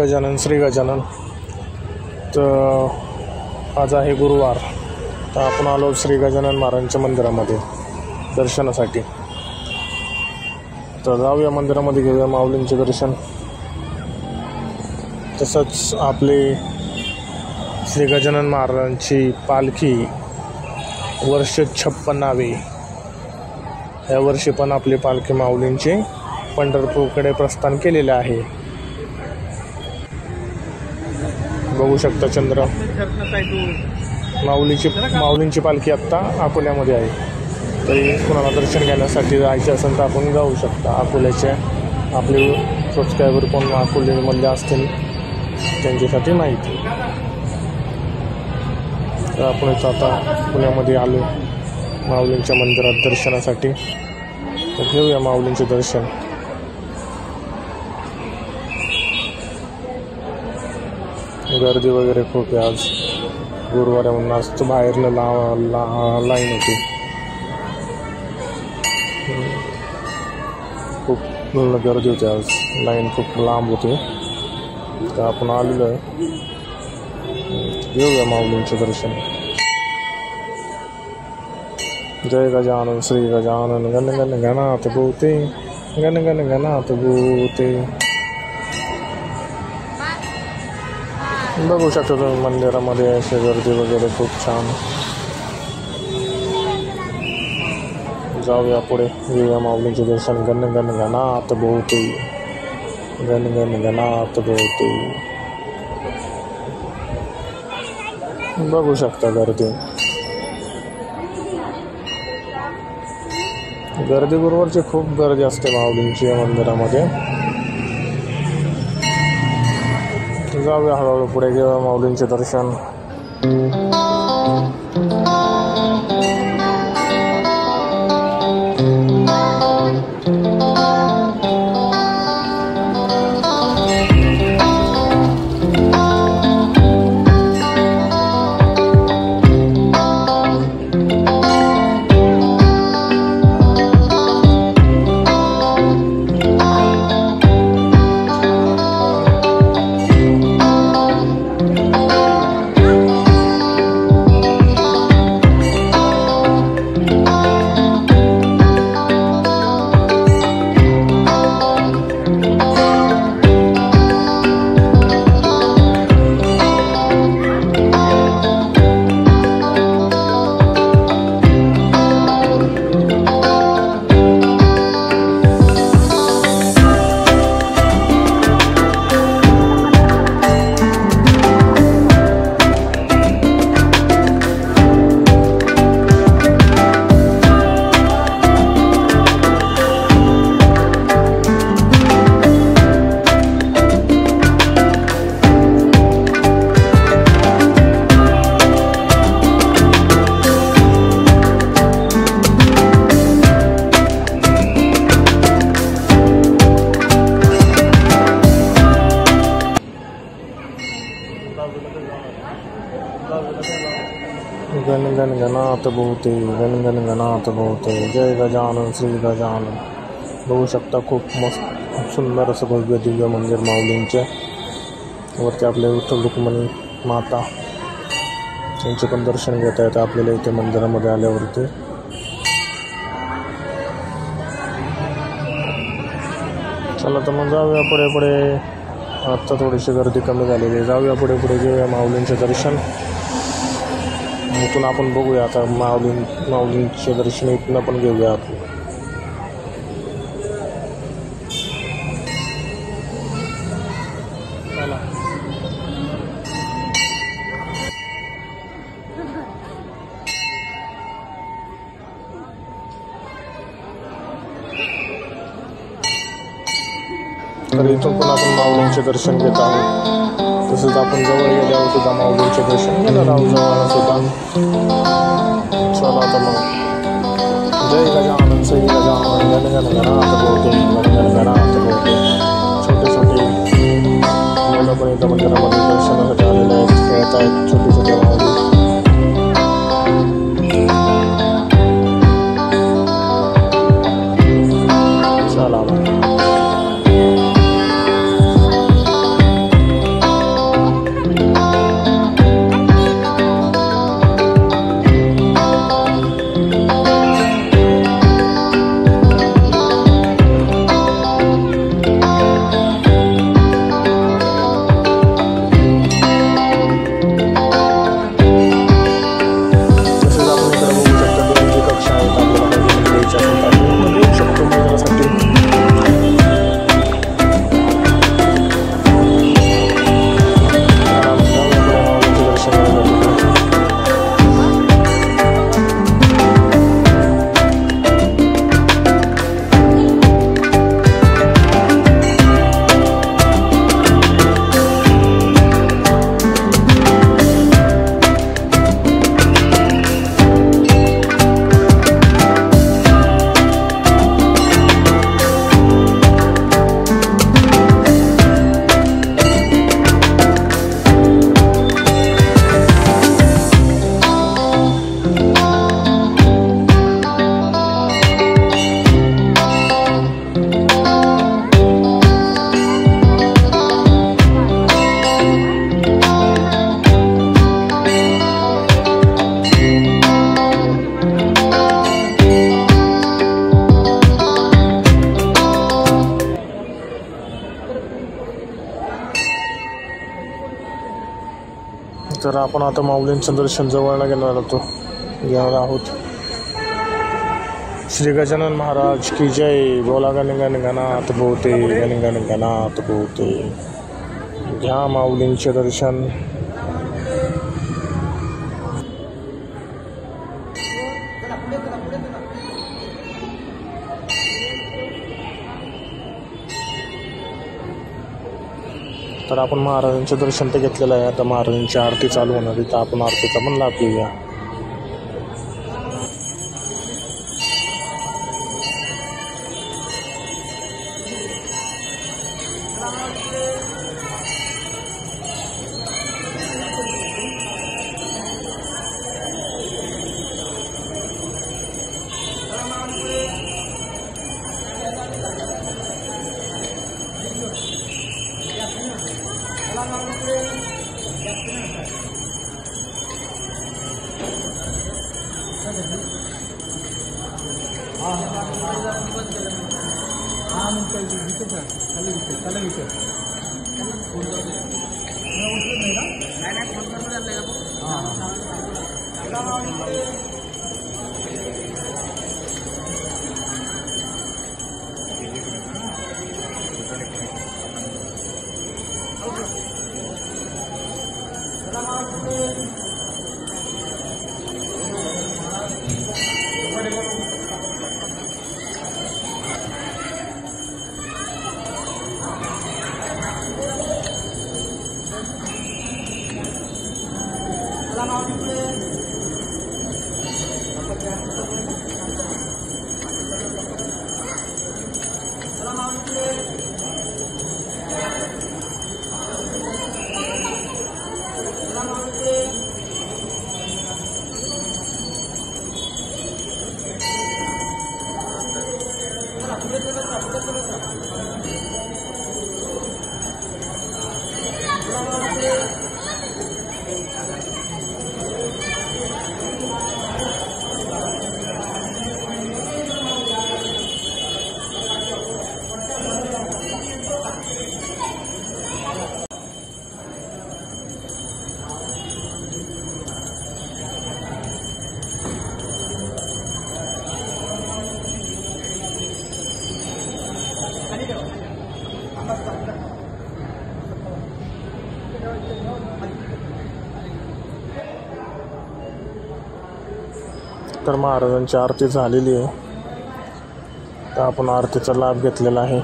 गजानन श्री गजानन। तर आज आहे गुरुवार, तर आपण आलो श्री गजानन महाराजांच्या मंदिरामध्ये दर्शनासाठी। तर जाऊया मंदिरामध्ये, घेऊया माऊलींचे दर्शन। तसंच आपले श्री गजानन महाराजांची पालखी वर्ष 56वे, यावर्षी पण आपली पालखी माऊलींची पंढरपूरकडे प्रस्थान केलेले आहे। बघू शकता चंद्र। माऊलींची पालखी आत्ता अकोल्यामध्ये आहे, तरी कोणाला दर्शन घेण्यासाठी जायचे असेल तर आपण जाऊ शकता। अकोल्याचे आपले सबस्क्रायबर कोण अकोल्यामध्ये असतील त्यांच्यासाठी माहिती। तर आपण आता पुण्यामध्ये आलो माऊलींच्या मंदिरात दर्शनासाठी, तर घेऊया माऊलींचे दर्शन। गर्दी वगैरे खूप आहे, आज गुरुवार आहे म्हणून आज तर बाहेरनं लाईन होती, खूप गर्दी होती आज, लाईन खूप लांब होती। तर आपण आलेलो आहे, घेऊया माऊलींचे दर्शन। जय गजानन श्री गजानन गण गण गणात भूते, गण गण गणात भूते। बघू शकता तुम्ही मंदिरामध्ये अशी गर्दी वगैरे खूप छान। जाऊया पुढे, घेऊया माऊलींचे दर्शन। गण गण गणात भूते, गण गण गणात भूते। बघू शकता गर्दी गुरुवारची खूप गर्दी असते माऊलींची या मंदिरामध्ये। जाऊया हळूहळू पुढे, घेऊया माऊलींचे दर्शन। गण गण गणात भूते, गण गण गणात भूते। जय गजानन श्री गजानन। बघू शकता खूप मस्त, खूप सुंदर असं भव्य दिव्य मंदिर माऊलींचे। वरती आपले विठ्ठल रुक्मिणी माता यांचे पण दर्शन घेता येतं आपल्याला इथे मंदिरामध्ये आल्यावरती। चला तर मग जाऊया पुढे पुढे, आत्ता थोडीशी गर्दी कमी झालेली आहे। जाऊया पुढे पुढे, घेऊया माऊलींचे दर्शन। इथून आपण बघूया आता माऊलींचे दर्शन इथून पण घेऊया आपण। तर इथून पण आपण माऊलींचे दर्शन घेत आहोत। तसंच आपण जवळ गेल्यावर सुद्धा माऊलींचे दर्शन घेणार आहोत जवळ सुद्धा। चला तर मग, जय गजानन श्री गजानन गण गण गणात भूते, गण गण गणात भूते। छोटे छोटे मुलं पण इथं मंदिरामध्ये दर्शनासाठी आलेले आहेत, खेळत आहेत छोटे छोटे माऊली। चला तर आपण आता माऊलींचं दर्शन जवळला घेणार आहोत. श्री गजानन महाराज की जय. बोला गण गण गणात बोते, गण गण गणात बोते. घ्या माऊलींचे दर्शन. तर आपण महाराजांचे दर्शन तर घेतलेलं आहे. आता महाराजांची आरती चालू होणार आहे, तर आपण आरतीचा पण लाभ घेऊया. तर महाराजांची आरती झालेली आहे, तर आपण आरतीचा लाभ घेतलेला आहे.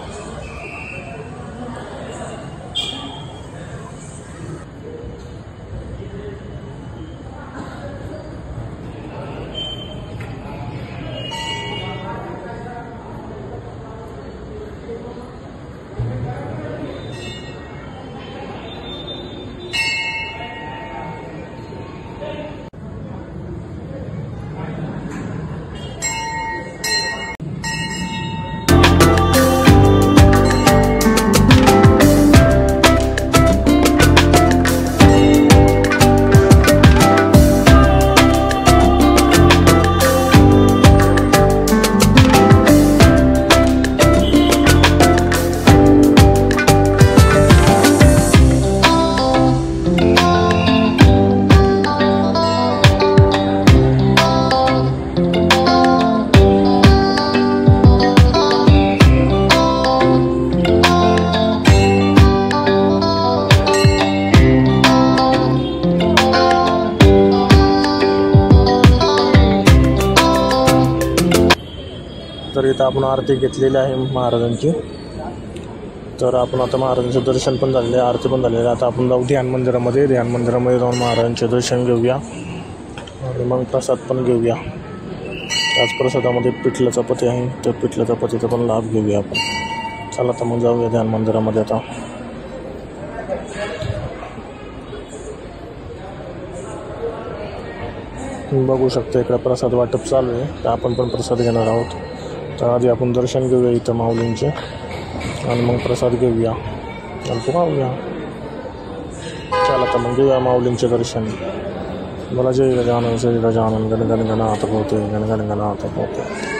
तर इथं आपण आरती घेतलेली आहे महाराजांची. तर आपण आता महाराजांचं दर्शन पण झालेलं आहे, आरती पण झालेली आहे. आता आपण जाऊ ध्यान मंदिरामध्ये. ध्यान मंदिरामध्ये जाऊन महाराजांचे दर्शन घेऊया आणि मग प्रसाद पण घेऊया. त्याच प्रसादामध्ये पिठलं चपाती आहे, तर पिठलं चपातीचा पण लाभ घेऊया आपण. चला तर मग जाऊया ध्यान मंदिरामध्ये. आता बघू शकता इकडे प्रसाद वाटप चालू आहे, तर आपण पण प्रसाद घेणार आहोत. तर आधी आपण दर्शन घेऊया इथं माऊलींचे आणि मग प्रसाद घेऊया आणि पाहूया. चला तर मग घेऊया माऊलींचे दर्शन. बोला जय गजानन श्री गजानन गण गण गणात बोते, गण गण गणात बोते.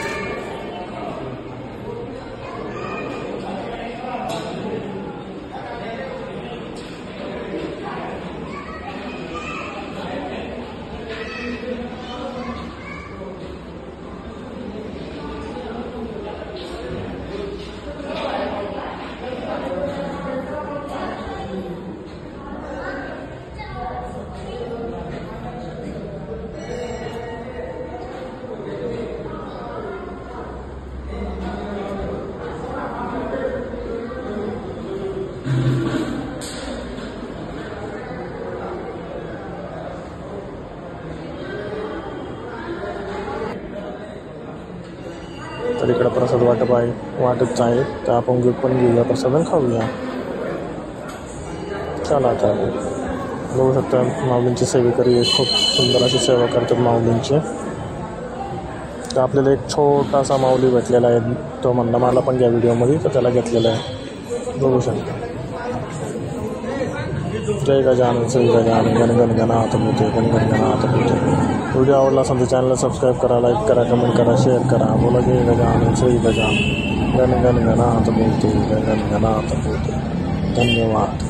तर इकडं प्रसाद वाटच आहे, तर आपण गिफ्ट पण घेऊया प्रसाद आणि खाऊया. चला आता बघू शकता माऊलींची सेवेकरी खूप सुंदर अशी सेवा करतात माऊलींची. तर आपल्याला एक छोटासा माऊली भेटलेला आहे, तो म्हणला मला पण घ्या व्हिडिओमध्ये, तर त्याला घेतलेला आहे. बघू शकता. जय गजानन श्री गजानन गण गण गणात मोठे गण गण गणात मोठे. व्हिडिओ आवडला असेल तर चॅनलला सबस्क्राईब करा, लाईक करा, कमेंट करा, शेअर करा. बोला जय गजानन श्री गजानन गण गण गणात मोठे गण गण गणात मोठे. धन्यवाद.